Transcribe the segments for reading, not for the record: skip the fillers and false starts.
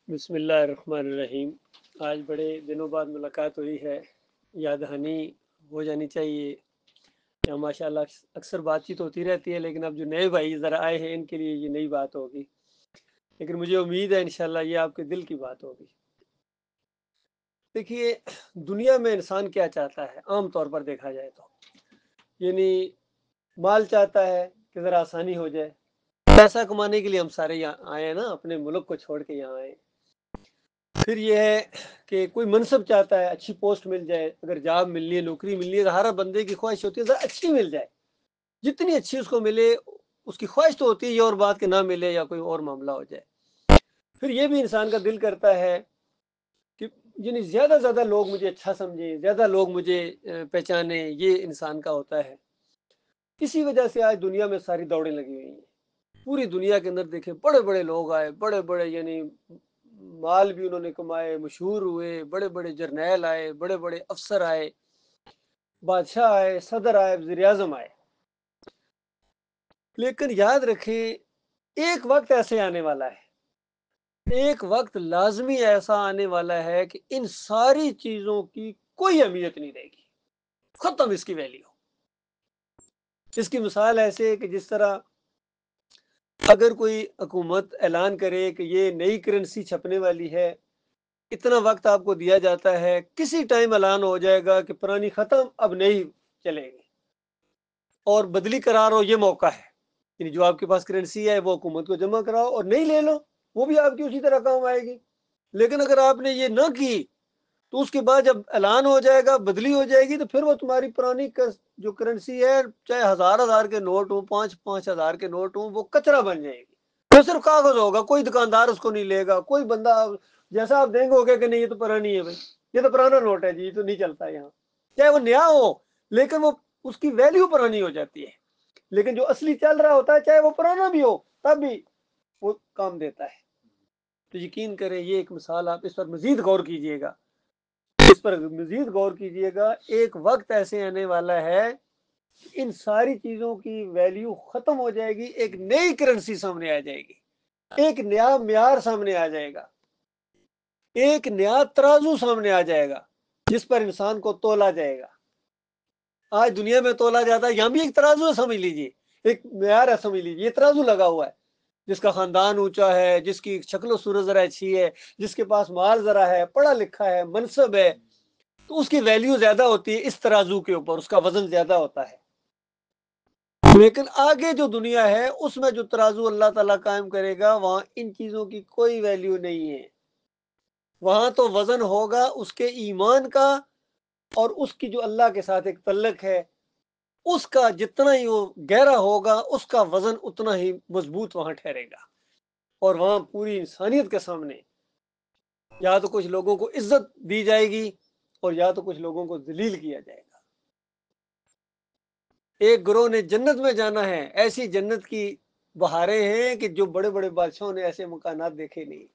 بسم اللہ الرحمن الرحیم۔ آج بڑے دنوں بعد ملاقات ہوئی ہے، یاد دہانی ہو جانی چاہیے یا ماشاء اللہ اکثر بات چیت ہوتی رہتی ہے، لیکن اب جو نئے بھائی ذرا آئے ہیں ان کے لیے یہ نئی بات ہوگی، لیکن مجھے امید ہے انشاءاللہ یہ آپ کے دل کی بات ہوگی۔ دیکھیے، دنیا میں انسان کیا چاہتا ہے عام طور پر دیکھا جائے تو، یعنی مال چاہتا ہے کہ ذرا آسانی ہو جائے۔ پیسہ کمانے کے لیے ہم سارے یہاں آئے ہیں نا، اپنے ملک کو چھوڑ کے یہاں آئے ہیں۔ پھر یہ ہے کہ کوئی منصب چاہتا ہے، اچھی پوسٹ مل جائے، اگر جاب ملنی ہے، نوکری ملنی ہے، تو ہر بندے کی خواہش ہوتی ہے ذرا اچھی مل جائے، جتنی اچھی اس کو ملے اس کی خواہش تو ہوتی ہے، یہ اور بات کہ نہ ملے یا کوئی اور معاملہ ہو جائے۔ پھر یہ بھی انسان کا دل کرتا ہے کہ یعنی زیادہ زیادہ لوگ مجھے اچھا سمجھیں، زیادہ لوگ مجھے پہچانیں، یہ انسان کا ہوتا ہے۔ اسی وجہ سے آج دنیا میں ساری دوڑیں لگی ہوئی ہیں۔ پوری دنیا کے اندر دیکھیں بڑے بڑے لوگ آئے، بڑے بڑے یعنی مال بھی انہوں نے کمائے، مشہور ہوئے، بڑے بڑے جرنیل آئے، بڑے بڑے افسر آئے، بادشاہ آئے، صدر آئے، وزیر اعظم آئے۔ لیکن یاد رکھیں ایک وقت ایسے آنے والا ہے، ایک وقت لازمی ایسا آنے والا ہے کہ ان ساری چیزوں کی کوئی اہمیت نہیں رہے گی، ختم اس کی ویلیو۔ اس کی مثال ایسے ہے کہ جس طرح اگر کوئی حکومت اعلان کرے کہ یہ نئی کرنسی چھپنے والی ہے، اتنا وقت آپ کو دیا جاتا ہے، کسی ٹائم اعلان ہو جائے گا کہ پرانی ختم، اب نئی چلے گی اور بدلی قرار ہو، یہ موقع ہے۔ یعنی جو آپ کے پاس کرنسی ہے وہ حکومت کو جمع کراؤ اور نئی لے لو، وہ بھی آپ کی اسی طرح کام آئے گی۔ لیکن اگر آپ نے یہ نہ کی تو اس کے بعد جب اعلان ہو جائے گا، بدلی ہو جائے گی، تو پھر وہ تمہاری پرانی جو کرنسی ہے، چاہے ہزار ہزار کے نوٹ ہوں، 5,000 کے نوٹ ہوں، وہ کچرا بن جائے گی۔ تو صرف کاغذ ہوگا، کوئی دکاندار اس کو نہیں لے گا، کوئی بندہ جیسا آپ دیں گے ہوگا کہ نہیں یہ تو پرانی ہے بھائی، یہ تو پرانا نوٹ ہے جی، یہ تو نہیں چلتا یہاں، چاہے وہ نیا ہو لیکن وہ اس کی ویلیو پرانی ہو جاتی ہے۔ لیکن جو اصلی چل رہا ہوتا ہے چاہے وہ پرانا بھی ہو تب بھی وہ کام دیتا ہے۔ تو یقین کریں یہ ایک مثال، آپ اس پر مزید غور کیجئے گا، اس پر مزید غور کیجئے گا۔ ایک وقت ایسے آنے والا ہے ان ساری چیزوں کی ویلیو ختم ہو جائے گی، ایک نئی کرنسی سامنے آ جائے گی، ایک نیا معیار سامنے آ جائے گا، ایک نیا ترازو سامنے آ جائے گا جس پر انسان کو تولا جائے گا۔ آج دنیا میں تولا جاتا ہے، یہاں بھی ایک ترازو ہے، سمجھ لیجیے ایک معیار ہے، سمجھ لیجیے یہ ترازو لگا ہوا ہے۔ جس کا خاندان اونچا ہے، جس کی شکل و صورت ذرا اچھی ہے، جس کے پاس مال ذرا ہے، پڑھا لکھا ہے، منصب ہے، تو اس کی ویلیو زیادہ ہوتی ہے اس ترازو کے اوپر، اس کا وزن زیادہ ہوتا ہے۔ لیکن آگے جو دنیا ہے اس میں جو ترازو اللہ تعالیٰ قائم کرے گا، وہاں ان چیزوں کی کوئی ویلیو نہیں ہے۔ وہاں تو وزن ہوگا اس کے ایمان کا، اور اس کی جو اللہ کے ساتھ ایک تعلق ہے اس کا، جتنا ہی وہ گہرا ہوگا اس کا وزن اتنا ہی مضبوط وہاں ٹھہرے گا۔ اور وہاں پوری انسانیت کے سامنے یا تو کچھ لوگوں کو عزت دی جائے گی اور یا تو کچھ لوگوں کو ذلیل کیا جائے گا۔ ایک گروہ نے جنت میں جانا ہے، ایسی جنت کی بہاریں ہیں کہ جو بڑے بڑے بادشاہوں نے ایسے مکانات دیکھے نہیں،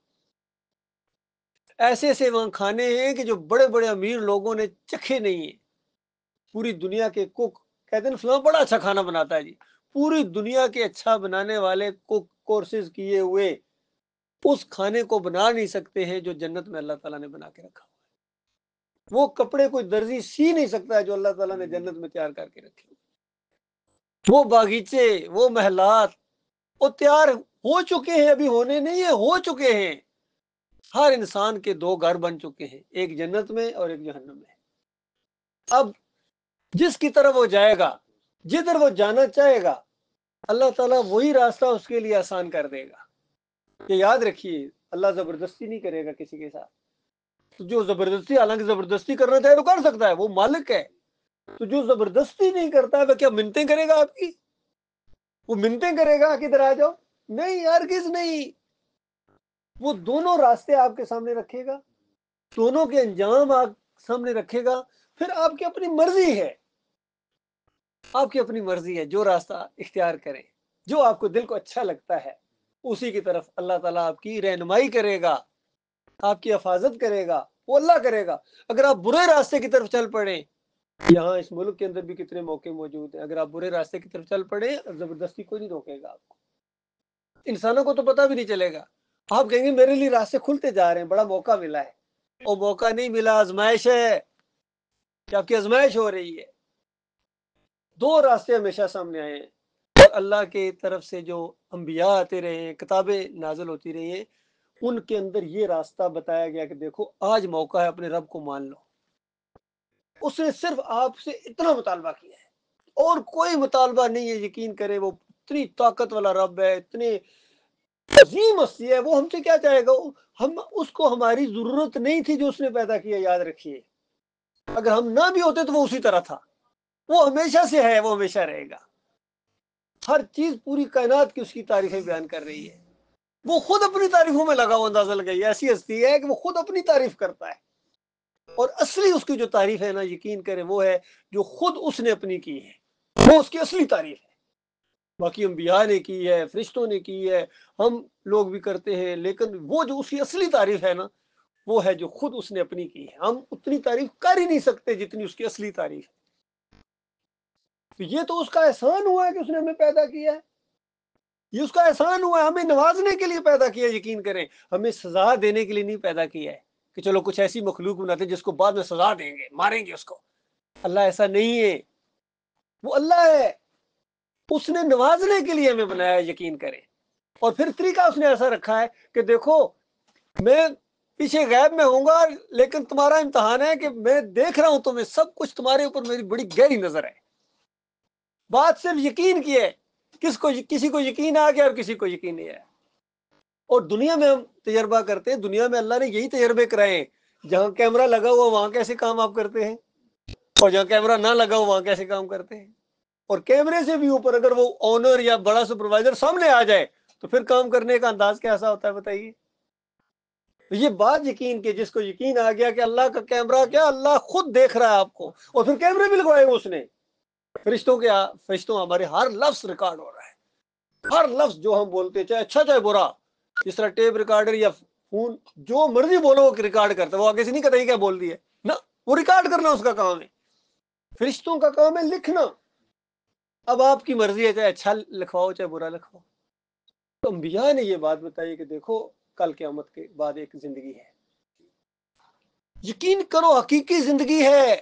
ایسے ایسے وہاں کھانے ہیں کہ جو بڑے بڑے امیر لوگوں نے چکھے نہیں ہیں۔ پوری دنیا کے کوک کہتے ہیں فلاں بڑا اچھا کھانا بناتا ہے جی، پوری دنیا کے اچھا بنانے والے کوک کورسز کیے ہوئے اس کھانے کو بنا نہیں سکتے ہیں جو جنت میں اللہ تعالیٰ نے بنا کے رکھا ہوا ہے۔ وہ کپڑے کوئی درزی سی نہیں سکتا ہے جو اللہ تعالیٰ نے جنت میں تیار کر کے رکھے ہوئے۔ وہ باغیچے، وہ محلات، وہ تیار ہو چکے ہیں، ابھی ہونے نہیں ہیں، ہو چکے ہیں۔ ہر انسان کے دو گھر بن چکے ہیں، ایک جنت میں اور ایک جہنم میں۔ اب جس کی طرف وہ جائے گا، جدھر وہ جانا چاہے گا، اللہ تعالیٰ وہی راستہ اس کے لیے آسان کر دے گا۔ یہ یاد رکھیے، اللہ زبردستی نہیں کرے گا کسی کے ساتھ۔ تو جو زبردستی، حالانکہ زبردستی کرنا چاہے تو کر سکتا ہے، وہ مالک ہے۔ تو جو زبردستی نہیں کرتا ہے وہ کیا منتیں کرے گا آپ کی؟ وہ منتیں کرے گا کہ ادھر آ جاؤ؟ نہیں، ہرگز نہیں۔ وہ دونوں راستے آپ کے سامنے رکھے گا، دونوں کے انجام آپ سامنے رکھے گا، پھر آپ کی اپنی مرضی ہے، آپ کی اپنی مرضی ہے، جو راستہ اختیار کریں، جو آپ کو دل کو اچھا لگتا ہے اسی کی طرف اللہ تعالیٰ آپ کی رہنمائی کرے گا، آپ کی حفاظت کرے گا، وہ اللہ کرے گا۔ اگر آپ برے راستے کی طرف چل پڑیں، یہاں اس ملک کے اندر بھی کتنے موقع موجود ہیں، اگر آپ برے راستے کی طرف چل پڑیں، زبردستی کوئی نہیں روکے گا آپ کو، انسانوں کو تو پتہ بھی نہیں چلے گا، آپ کہیں گے میرے لیے راستے کھلتے جا رہے ہیں، بڑا موقع ملا ہے. وہ موقع نہیں ملا، آزمائش ہے کہ آپ کی آزمائش ہو رہی ہے. دو راستے ہمیشہ سامنے آئے ہیں، اور اللہ کی طرف سے جو انبیاء آتے رہے ہیں، کتابیں نازل ہوتی رہی ہیں، ان کے اندر یہ راستہ بتایا گیا کہ دیکھو آج موقع ہے، اپنے رب کو مان لو. اس نے صرف آپ سے اتنا مطالبہ کیا ہے، اور کوئی مطالبہ نہیں ہے. یقین کرے وہ اتنی طاقت والا رب ہے، اتنے عظیم ہستی ہے، وہ ہم سے کیا چاہے گا؟ ہم اس کو ہماری ضرورت نہیں تھی جو اس نے پیدا کیا. یاد رکھیے، اگر ہم نہ بھی ہوتے تو وہ اسی طرح تھا. وہ ہمیشہ سے ہے، وہ ہمیشہ رہے گا. ہر چیز پوری کائنات کی اس کی تعریفیں بیان کر رہی ہے. وہ خود اپنی تعریفوں میں لگا ہوا اندازہ لگائی. ایسی ہستی ہے کہ وہ خود اپنی تعریف کرتا ہے، اور اصلی اس کی جو تعریف ہے نا، یقین کریں، وہ ہے جو خود اس نے اپنی کی ہے. وہ اس کی اصلی تعریف ہے. باقی انبیاء نے کی ہے، فرشتوں نے کی ہے، ہم لوگ بھی کرتے ہیں، لیکن وہ جو اس کی اصلی تعریف ہے نا، وہ ہے جو خود اس نے اپنی کی ہے. ہم اتنی تعریف کر ہی نہیں سکتے جتنی اس کی اصلی تعریف ہے. تو یہ تو اس کا احسان ہوا ہے کہ اس نے ہمیں پیدا کیا ہے. یہ اس کا احسان ہوا ہے، ہمیں نوازنے کے لیے پیدا کیا. یقین کریں، ہمیں سزا دینے کے لیے نہیں پیدا کیا ہے کہ چلو کچھ ایسی مخلوق بناتے جس کو بعد میں سزا دیں گے، ماریں گے اس کو. اللہ ایسا نہیں ہے، وہ اللہ ہے. اس نے نوازنے کے لیے ہمیں بنایا. یقین کریں. اور پھر طریقہ اس نے ایسا رکھا ہے کہ دیکھو میں پیچھے غیب میں ہوں گا، لیکن تمہارا امتحان ہے کہ میں دیکھ رہا ہوں تمہیں، سب کچھ تمہارے اوپر میری بڑی گہری نظر ہے. بات صرف یقین کی ہے. کسی کو یقین آ گیا اور کسی کو یقین نہیں آیا. اور دنیا میں ہم تجربہ کرتے ہیں، دنیا میں اللہ نے یہی تجربے کرائے ہیں. جہاں کیمرہ لگا ہوا وہاں کیسے کام آپ کرتے ہیں، اور جہاں کیمرہ نہ لگا ہوا وہاں کیسے کام کرتے ہیں. اور کیمرے سے بھی اوپر اگر وہ اونر یا بڑا سپروائزر سامنے آ جائے تو پھر کام کرنے کا انداز کیسا ہوتا ہے بتائیے. یہ بات یقین کی، جس کو یقین آ گیا کہ اللہ کا کیمرہ کیا، اللہ خود دیکھ رہا ہے آپ کو، اور پھر کیمرے بھی لگوائے اس نے. فرشتوں ہمارے ہر لفظ ریکارڈ ہو رہا ہے. ہر لفظ جو ہم بولتے، چاہے اچھا چاہے برا. جس طرح ٹیپ ریکارڈر یا فون جو مرضی بولو وہ ریکارڈ کرتا ہے، وہ آگے سے نہیں کہتا کیا بول دی ہے نا، وہ ریکارڈ کرنا اس کا کام ہے. فرشتوں کا کام ہے لکھنا. اب آپ کی مرضی ہے، چاہے اچھا لکھواؤ چاہے برا لکھواؤ. تو انبیاء نے یہ بات بتائی کہ دیکھو کل قیامت کے بعد ایک زندگی ہے. یقین کرو حقیقی زندگی ہے.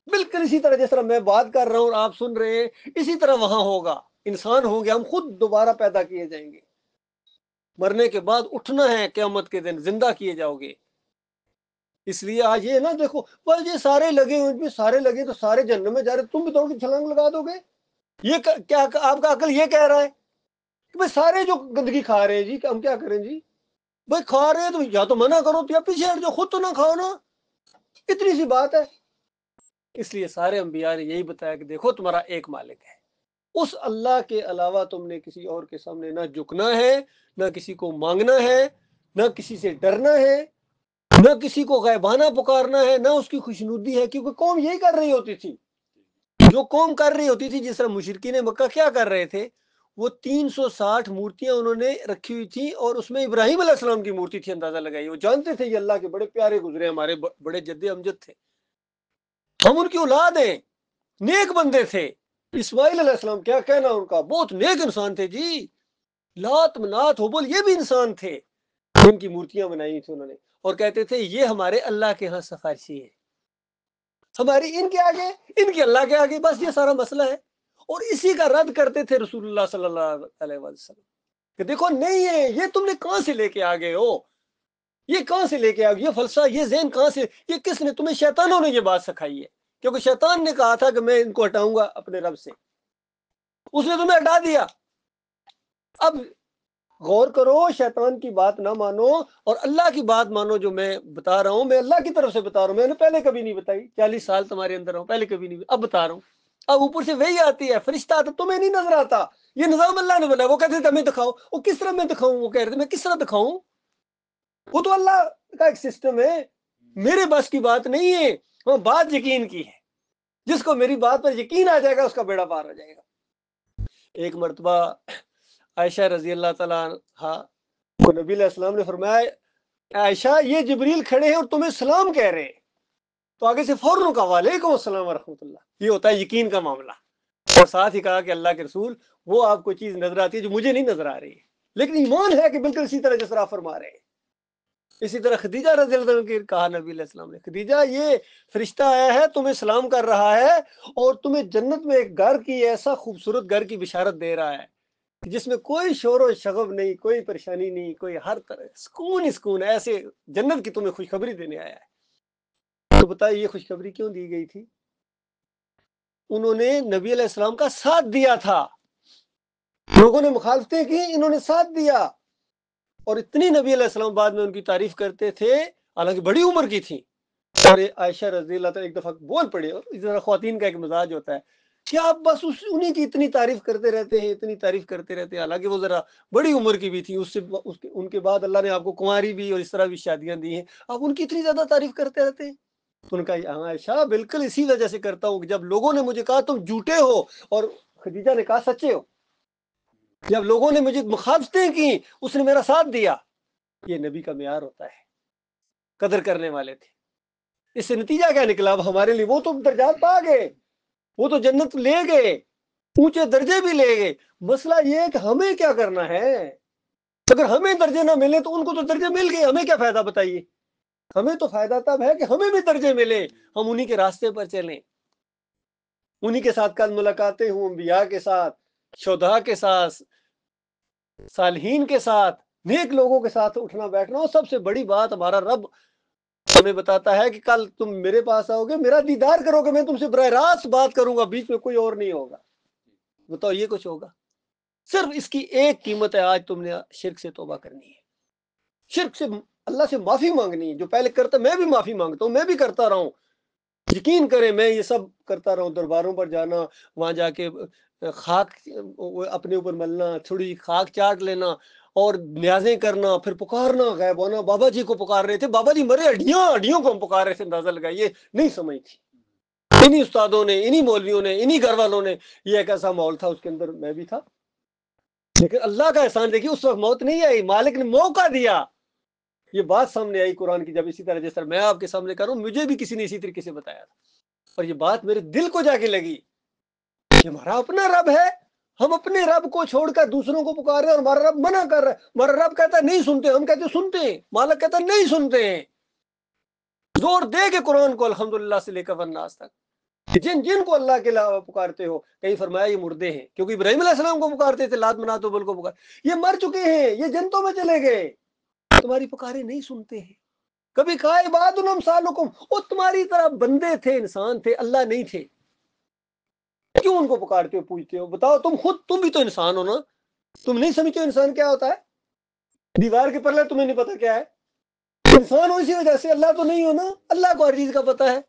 بالکل اسی طرح جس طرح میں بات کر رہا ہوں اور آپ سن رہے ہیں، اسی طرح وہاں ہوگا. انسان ہوں گے، ہم خود دوبارہ پیدا کیے جائیں گے. مرنے کے بعد اٹھنا ہے قیامت کے دن، زندہ کیے جاؤ گے. اس لیے آج یہ نا دیکھو، بس یہ سارے لگے ہوئے، سارے لگے تو سارے جہنم میں جا رہے، تم بھی دوڑ کے چھلانگ لگا دو گے. یہ کیا آپ کا عقل یہ کہہ رہا ہے کہ بھائی سارے جو گندگی کھا رہے ہیں جی، ہم کیا کریں جی؟ بھائی کھا رہے ہیں تو یا تو منع کرو یا پیچھے ہٹ جاؤ، خود تو نہ کھاؤ نا. اتنی سی بات ہے. اس لیے سارے انبیاء نے یہی بتایا کہ دیکھو تمہارا ایک مالک ہے، اس اللہ کے علاوہ تم نے کسی اور کے سامنے نہ جھکنا ہے، نہ کسی کو مانگنا ہے، نہ کسی سے ڈرنا ہے، نہ کسی کو غیبانہ پکارنا ہے، نہ اس کی خوشنودی ہے. کیونکہ قوم یہی کر رہی ہوتی تھی. جو قوم کر رہی ہوتی تھی، جس طرح مشرکین مکہ کیا کر رہے تھے، وہ 360 مورتیاں انہوں نے رکھی ہوئی تھی، اور اس میں ابراہیم علیہ السلام کی مورتی تھی. اندازہ لگائی، وہ جانتے تھے یہ اللہ کے بڑے پیارے گزرے، ہمارے بڑے جد امجد تھے، ہم ان کی اولاد ہیں، نیک بندے تھے. اسماعیل علیہ السلام کیا کہنا ان کا، بہت نیک انسان تھے جی. لات منات حبل یہ بھی انسان تھے. ان کی مورتیاں بنائی تھی انہوں نے، اور کہتے تھے یہ ہمارے اللہ کے ہاں سفارشی ہے، ہماری ان کے آگے، ان کے اللہ کے آگے. بس یہ سارا مسئلہ ہے. اور اسی کا رد کرتے تھے رسول اللہ صلی اللہ علیہ وسلم کہ دیکھو نہیں ہے، یہ تم نے کہاں سے لے کے آ گئے ہو، یہ کہاں سے لے کے آ گئے، یہ فلسفہ، یہ ذہن کہاں سے، یہ کس نے تمہیں، شیطانوں نے یہ بات سکھائی ہے. کیونکہ شیطان نے کہا تھا کہ میں ان کو ہٹاؤں گا اپنے رب سے، اس نے تمہیں ہٹا دیا. اب غور کرو، شیطان کی بات نہ مانو اور اللہ کی بات مانو. جو میں بتا رہا ہوں میں اللہ کی طرف سے بتا رہا ہوں، میں نے پہلے کبھی نہیں بتائی. 40 سال تمہارے اندر ہوں، پہلے کبھی نہیں، اب بتا رہا ہوں. اب اوپر سے وہی آتی ہے، فرشتہ آتا، تمہیں نہیں نظر آتا. یہ نظام اللہ نے بنایا. وہ کہتے تھے ہمیں دکھاؤ. وہ کس طرح میں دکھاؤں؟ وہ کہہ رہے تھے میں کس طرح دکھاؤں؟ وہ تو اللہ کا ایک سسٹم ہے، میرے بس کی بات نہیں ہے. وہ بات یقین کی ہے. جس کو میری بات پر یقین آ جائے گا اس کا بیڑا پار ہو جائے گا. ایک مرتبہ عائشہ رضی اللہ تعالیٰ عنہا کو نبی علیہ السلام نے فرمایا عائشہ یہ جبریل کھڑے ہیں اور تمہیں سلام کہہ رہے ہیں. تو آگے سے فوراً کہا وعلیکم السلام ورحمۃ اللہ. یہ ہوتا ہے یقین کا معاملہ. اور ساتھ ہی کہا کہ اللہ کے رسول وہ آپ کو چیز نظر آتی ہے جو مجھے نہیں نظر آ رہی ہے. لیکن ایمان ہے کہ بالکل اسی طرح جس طرح آپ فرما رہے ہیں. اسی طرح خدیجہ رضی اللہ عنہ کی کہا نبی علیہ السلام نے، خدیجہ یہ فرشتہ آیا ہے تمہیں سلام کر رہا ہے اور تمہیں جنت میں ایک گھر کی، ایسا خوبصورت گھر کی بشارت دے رہا ہے جس میں کوئی شور و شغب نہیں، کوئی پریشانی نہیں، کوئی ہر طرح سکون ہی سکون، ایسے جنت کی تمہیں خوشخبری دینے آیا ہے. تو بتائیے یہ خوشخبری کیوں دی گئی تھی؟ انہوں نے نبی علیہ السلام کا ساتھ دیا تھا، لوگوں نے مخالفتیں کی، انہوں نے ساتھ دیا. اور اتنی نبی علیہ السلام بعد میں ان کی تعریف کرتے تھے، حالانکہ بڑی عمر کی تھی. اور عائشہ رضی اللہ تعالیٰ ایک دفعہ بول پڑے، اور اس طرح خواتین کا ایک مزاج ہوتا ہے کہ آپ بس انہی کی اتنی تعریف کرتے رہتے ہیں، اتنی تعریف کرتے رہتے ہیں، حالانکہ وہ ذرا بڑی عمر کی بھی تھی. ان کے بعد اللہ نے آپ کو کنواری بھی اور اس طرح بھی شادیاں دی ہیں، آپ ان کی اتنی زیادہ تعریف کرتے رہتے ہیں. تو ان کا ہاں عائشہ بالکل اسی وجہ سے کرتا ہوں کہ جب لوگوں نے مجھے کہا تم جھوٹے ہو، اور خدیجہ نے کہا سچے ہو. جب لوگوں نے مجھے مخالفتیں کی اس نے میرا ساتھ دیا. یہ نبی کا معیار ہوتا ہے، قدر کرنے والے تھے. اس سے نتیجہ کیا نکلا؟ اب ہمارے لیے وہ تو درجات پا گئے، وہ تو جنت لے گئے، اونچے درجے بھی لے گئے. مسئلہ یہ ہے کہ ہمیں کیا کرنا ہے؟ اگر ہمیں درجے نہ ملے تو ان کو تو درجے مل گئے، ہمیں کیا فائدہ بتائیے؟ ہمیں تو فائدہ تب ہے کہ ہمیں بھی درجے ملے، ہم انہی کے راستے پر چلیں، انہی کے ساتھ کل ملاقاتیں ہوں، انبیاء کے ساتھ، شہداء کے ساتھ، صالحین کے ساتھ، نیک لوگوں کے ساتھ اٹھنا بیٹھنا. اور سب سے بڑی بات ہمارا رب ہمیں بتاتا ہے کہ کل تم میرے پاس آؤ گے، میرا دیدار کرو گے، میں تم سے براہ راست بات کروں گا، بیچ میں کوئی اور نہیں ہوگا. بتاؤ یہ کچھ ہوگا؟ صرف اس کی ایک قیمت ہے، آج تم نے شرک سے توبہ کرنی ہے، شرک سے اللہ سے معافی مانگنی ہے. جو پہلے کرتا میں بھی معافی مانگتا ہوں، میں بھی کرتا رہا ہوں. یقین کریں میں یہ سب کرتا رہا ہوں، درباروں پر جانا، وہاں جا کے خاک اپنے اوپر ملنا، تھوڑی خاک چاٹ لینا اور نیازیں کرنا، پھر پکارنا، غائب ہونا. بابا جی کو پکار رہے تھے، بابا جی مرے، ہڈیوں کو ہم پکار رہے تھے. اندازہ لگائیے، نہیں سمجھ تھی. انہی استادوں نے، انہی مولویوں نے، انہی گھر والوں نے، یہ ایک ایسا ماحول تھا، اس کے اندر میں بھی تھا. لیکن اللہ کا احسان دیکھیے، اس وقت موت نہیں آئی، مالک نے موقع دیا. یہ بات سامنے آئی قرآن کی، جب اسی طرح جس طرح میں آپ کے سامنے کروں، مجھے بھی کسی نے اسی طریقے سے بتایا تھا، اور یہ بات میرے دل کو جا کے لگی کہ ہمارا اپنا رب ہے، ہم اپنے رب کو چھوڑ کر دوسروں کو پکار رہے ہیں، اور ہمارا رب منع کر رہا ہے. ہمارا رب کہتا ہے نہیں سنتے، ہم کہتے ہیں سنتے ہیں. مالک کہتا ہے نہیں سنتے ہیں. زور دے کے قرآن کو الحمدللہ سے لے کر والناس تک، جن جن کو اللہ کے علاوہ پکارتے ہو، کہیں فرمایا یہ مردے ہیں، کیونکہ ابراہیم علیہ السلام کو پکارتے تھے، لات منات و بل کو پکار، یہ مر چکے ہیں، یہ جنتوں میں چلے گئے، تمہاری پکارے نہیں سنتے ہیں. کبھی کہا عباد امثالکم، وہ تمہاری طرح بندے تھے، انسان تھے، اللہ نہیں تھے. کیوں ان کو پکارتے ہو، پوچھتے ہو؟ بتاؤ تم بھی تو انسان ہو نا. تم نہیں سمجھتے انسان کیا ہوتا ہے؟ دیوار کے پلے تمہیں نہیں پتا کیا ہے؟ انسان ہو اسی وجہ سے، اللہ تو نہیں ہو نا، اللہ کو ہر چیز کا پتا ہے.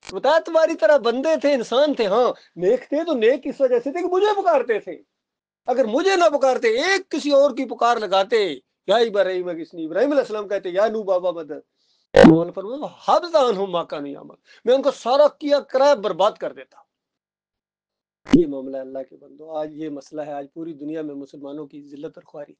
بتا تمہاری طرح بندے تھے، انسان تھے، ہاں نیک تھے تو نیک اس وجہ سے تھے کہ مجھے پکارتے تھے. اگر مجھے نہ پکارتے، ایک کسی اور کی پکار لگاتے، یا ابراہیم کسنی، ابراہیم علیہ السلام کہتے یا نو بابا مدد، میں ان کو سارا کیا کرایہ برباد کر دیتا. یہ معاملہ ہے اللہ کے بندو. آج یہ مسئلہ ہے، آج پوری دنیا میں مسلمانوں کی ذلت اور خواری،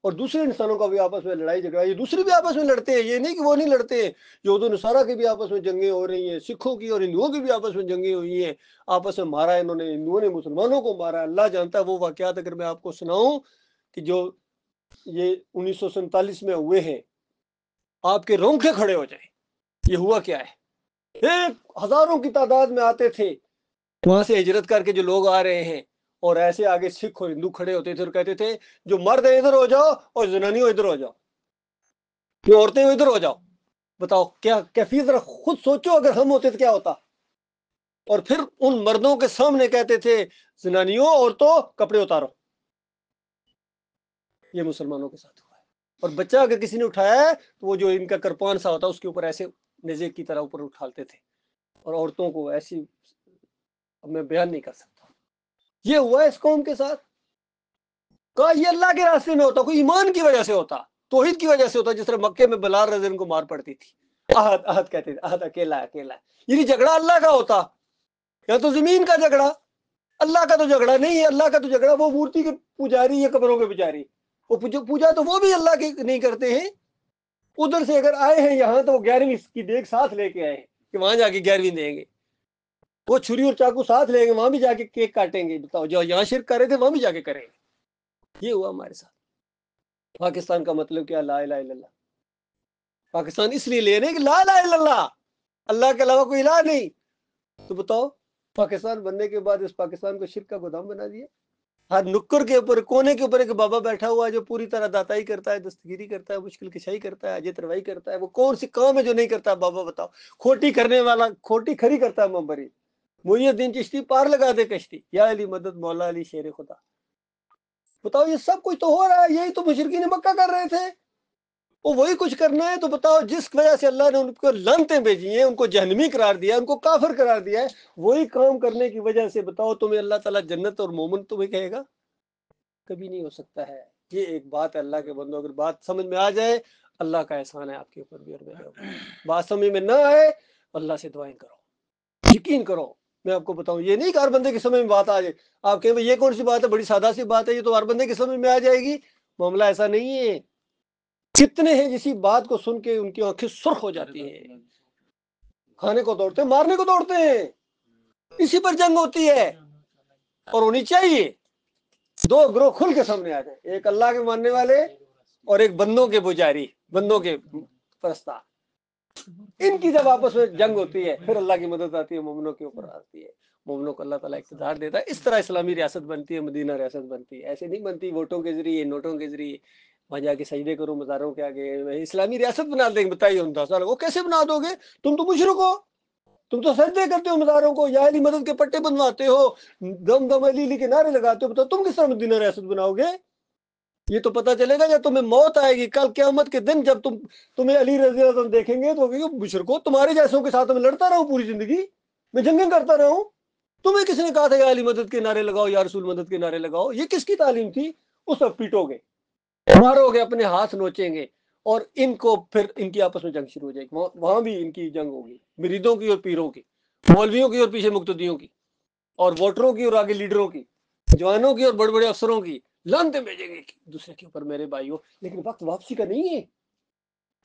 اور دوسرے انسانوں کا بھی آپس میں لڑائی جھگڑا. یہ دوسرے بھی آپس میں لڑتے ہیں، یہ نہیں کہ وہ نہیں لڑتے ہیں. یہود و نصارہ کی بھی آپس میں جنگیں ہو رہی ہیں، سکھوں کی اور ہندوؤں کی بھی آپس میں جنگیں ہوئی ہیں. آپس میں مارا انہوں نے، ہندوؤں نے مسلمانوں کو مارا. اللہ جانتا ہے وہ واقعات اگر میں آپ کو سناؤں کہ جو یہ 1947 میں ہوئے ہیں، آپ کے رونگٹے کھڑے ہو جائیں. یہ ہوا کیا ہے؟ ایک ہزاروں کی تعداد میں آتے تھے وہاں سے ہجرت کر کے جو لوگ آ رہے ہیں، اور ایسے آگے سکھ اور ہندو کھڑے ہوتے تھے اور کہتے تھے جو مرد ہیں ادھر ہو جاؤ اور زنانیوں ادھر ہو جاؤ، جو عورتیں ادھر ہو جاؤ. بتاؤ کیا کیفیت، ذرا خود سوچو اگر ہم ہوتے تو کیا ہوتا. اور پھر ان مردوں کے سامنے کہتے تھے زنانیوں، عورتوں کپڑے اتارو. یہ مسلمانوں کے ساتھ ہوا ہے. اور بچہ اگر کسی نے اٹھایا ہے تو وہ جو ان کا کرپان سا ہوتا ہے اس کے اوپر ایسے نیزے کی طرح اوپر اٹھالتے تھے، اور عورتوں کو ایسی، اب میں بیان نہیں کر سکتا. یہ ہوا ہے اس قوم کے ساتھ. کہا یہ اللہ کے راستے میں ہوتا، کوئی ایمان کی وجہ سے ہوتا، توحید کی وجہ سے ہوتا. جس طرح مکے میں بلال رضی اللہ عنہ کو مار پڑتی تھی، احد احد کہتے تھے، احد اکیلا اکیلا. یعنی جھگڑا اللہ کا ہوتا، یا تو زمین کا جھگڑا. اللہ کا تو جھگڑا نہیں ہے. اللہ کا تو جھگڑا وہ مورتی کے پجاری یا قبروں کے پجاری، وہ پوجا تو وہ بھی اللہ کی نہیں کرتے ہیں. ادھر سے اگر آئے ہیں یہاں تو وہ 11ویں کی دیکھ ساتھ لے کے آئے ہیں کہ وہاں جا کے 11ویں دیں گے. وہ چھری اور چاقو ساتھ لیں گے، وہاں بھی جا کے کیک کاٹیں گے. بتاؤ جو یہاں شرک کر رہے تھے وہاں بھی جا کے کریں گے. یہ ہوا ہمارے ساتھ. پاکستان کا مطلب کیا؟ لا الہ الا اللہ۔ پاکستان اس لیے لے رہے ہیں کہ لا الہ الا اللہ، اللہ کے علاوہ کوئی الہ نہیں۔ تو بتاؤ پاکستان بننے کے بعد اس پاکستان کو شرک کا گودام بنا دیا۔ ہر نکر کے اوپر، کونے کے اوپر ایک بابا بیٹھا ہوا ہے جو پوری طرح داتائی کرتا ہے، دستگیری کرتا ہے، مشکل کشائی کرتا ہے، اجت روائی کرتا ہے۔ وہ کون سی کام ہے جو نہیں کرتا؟ بابا بتاؤ۔ کھوٹی کرنے والا کھوٹی کھری کرتا ہے ممبری۔ محی الدین چشتی پار لگا دے کشتی، یا علی مدد مولا علی شیر خدا۔ بتاؤ یہ سب کچھ تو ہو رہا ہے، یہی تو مشرکین مکہ کر رہے تھے۔ وہ وہی کچھ کرنا ہے۔ تو بتاؤ جس وجہ سے اللہ نے ان کو لعنتیں بھیجی ہیں، ان کو جہنمی قرار دیا، ان کو کافر قرار دیا ہے، وہی کام کرنے کی وجہ سے بتاؤ تمہیں اللہ تعالیٰ جنت اور مومن تمہیں کہے گا؟ کبھی نہیں ہو سکتا ہے۔ یہ ایک بات ہے اللہ کے بندوں، اگر بات سمجھ میں آ جائے اللہ کا احسان ہے آپ کے اوپر بھی اور میرے اوپر۔ بات سمجھ میں نہ آئے اللہ سے دعائیں کرو، یقین کرو۔ میں آپ کو بتاؤں، یہ نہیں کہ ہر بندے کی سمجھ میں بات آ جائے۔ آپ کہیں یہ کون سی بات ہے، بڑی سادہ سی بات ہے، یہ تو ہر بندے کی سمجھ میں آ جائے گی۔ معاملہ ایسا نہیں ہے۔ کتنے ہیں جسی بات کو سن کے ان کی آنکھیں سرخ ہو جاتی ہیں، کھانے کو دوڑتے ہیں، مارنے کو دوڑتے ہیں۔ اسی پر جنگ ہوتی ہے اور ہونی چاہیے۔ دو گروہ کھل کے سامنے آ جائیں، ایک اللہ کے ماننے والے اور ایک بندوں کے پجاری، بندوں کے پرستار۔ ان کی جب آپس میں جنگ ہوتی ہے پھر اللہ کی مدد آتی ہے، مومنوں کے اوپر آتی ہے، مومنوں کو اللہ تعالیٰ اقتدار دیتا ہے۔ اس طرح اسلامی ریاست بنتی ہے، مدینہ ریاست بنتی ہے۔ ایسے نہیں بنتی ووٹوں کے ذریعے، نوٹوں کے ذریعے، وہاں جا کے سجدے کرو مزاروں کے آگے اسلامی ریاست بنا دیں گے۔ بتائیے 10 سال وہ کیسے بنا دو گے؟ تم تو مشرک ہو، تم تو سجدے کرتے ہو مزاروں کو، یا علی مدد کے پٹے بنواتے ہو، دم دم علی علی کے نعرے لگاتے ہو۔ بتاؤ تم کس طرح مدینہ ریاست بناؤ گے؟ یہ تو پتہ چلے گا جب تمہیں موت آئے گی کل قیامت کے دن، جب تمہیں علی رضی اللہ عنہ دیکھیں گے تو مشرکو تمہارے جیسوں کے ساتھ میں لڑتا رہا ہوں پوری زندگی، میں جنگیں کرتا رہا ہوں، تمہیں کس نے کہا تھا یا علی مدد کے نعرے لگاؤ، یا رسول مدد کے نعرے لگاؤ؟ یہ کس کی تعلیم تھی؟ اس وقت پیٹو گے، مارو گے، اپنے ہاتھ نوچیں گے، اور ان کو پھر ان کی آپس میں جنگ شروع ہو جائے گی۔ وہاں بھی ان کی جنگ ہوگی، مریدوں کی اور پیروں کی، مولویوں کی اور پیچھے مقتدیوں کی، اور ووٹروں کی اور آگے لیڈروں کی، جوانوں کی اور بڑے بڑے افسروں کی۔ لانتے بھیجیں گے دوسرے کے اوپر میرے بھائیوں، لیکن وقت واپسی کا نہیں ہے،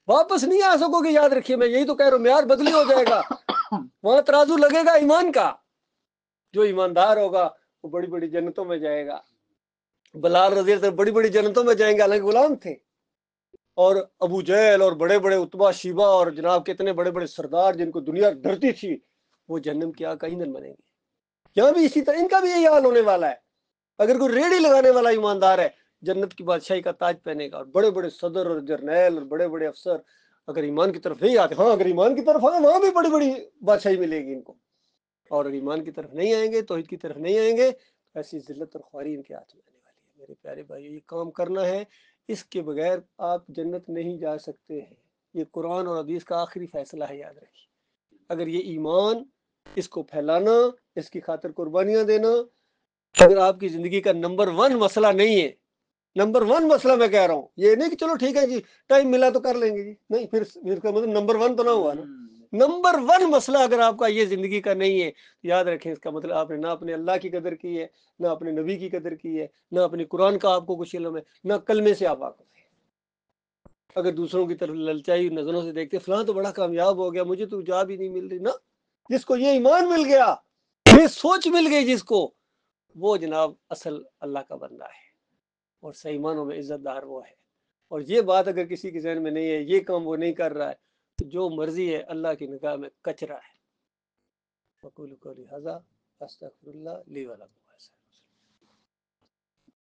واپس نہیں آ سکو گے۔ یاد رکھیے، میں یہی تو کہہ رہا ہوں، معیار بدلی ہو جائے گا، وہاں ترازو لگے گا ایمان کا۔ جو ایماندار ہوگا وہ بڑی بڑی جنتوں میں جائے گا۔ بلال رضی اللہ عنہ بڑی بڑی جنتوں میں جائیں گے، حالانکہ غلام تھے۔ اور ابو جہل اور بڑے بڑے اتبا شیبہ اور جناب کتنے بڑے بڑے سردار جن کو دنیا ڈرتی تھی، وہ جہنم کے آقا ایندھن بنیں گے۔ یہاں بھی اسی طرح ان کا بھی یہی حال ہونے والا ہے۔ اگر کوئی ریڑھی لگانے والا ایماندار ہے، جنت کی بادشاہی کا تاج پہنے گا، اور بڑے بڑے صدر اور جرنیل اور بڑے بڑے افسر اگر ایمان کی طرف نہیں آتے، ہاں اگر ایمان کی طرف آئے وہاں بھی بڑی بڑی بادشاہی ملے گی ان کو، اور اگر ایمان کی طرف نہیں آئیں گے، توحید کی طرف نہیں آئیں گے، ایسی ذلت اور خواری ان کے ہاتھ میں آنے والی ہے۔ میرے پیارے بھائی، یہ کام کرنا ہے، اس کے بغیر آپ جنت نہیں جا سکتے ہیں۔ یہ قرآن اور حدیث کا آخری فیصلہ ہے، یاد رکھیے۔ اگر یہ ایمان، اس کو پھیلانا، اس کی خاطر قربانیاں دینا، اگر آپ کی زندگی کا نمبر 1 مسئلہ نہیں ہے، نمبر 1 مسئلہ میں کہہ رہا ہوں، یہ نہیں کہ چلو ٹھیک ہے جی ٹائم ملا تو کر لیں گے جی، نہیں، پھر کا مطلب نمبر 1 تو نہ ہوا نا۔ نمبر 1 مسئلہ اگر آپ کا یہ زندگی کا نہیں ہے، یاد رکھیں اس کا مطلب آپ نے نہ اپنے اللہ کی قدر کی ہے، نہ اپنے نبی کی قدر کی ہے، نہ اپنے قرآن کا آپ کو کچھ علم ہے، نہ کلمے سے آپ واقف ہیں۔ اگر دوسروں کی طرف للچائی نظروں سے دیکھتے فلاں تو بڑا کامیاب ہو گیا، مجھے تو جاب ہی نہیں مل رہی، نا، جس کو یہ ایمان مل گیا، یہ سوچ مل گئی جس کو، وہ جناب اصل اللہ کا بندہ ہے، اور صحیح معنوں میں عزت دار وہ ہے۔ اور یہ بات اگر کسی کے ذہن میں نہیں ہے، یہ کام وہ نہیں کر رہا ہے، تو جو مرضی ہے اللہ کی نگاہ میں کچرا ہے۔ وقول قولی ھذا استغفر اللہ لی ولکم۔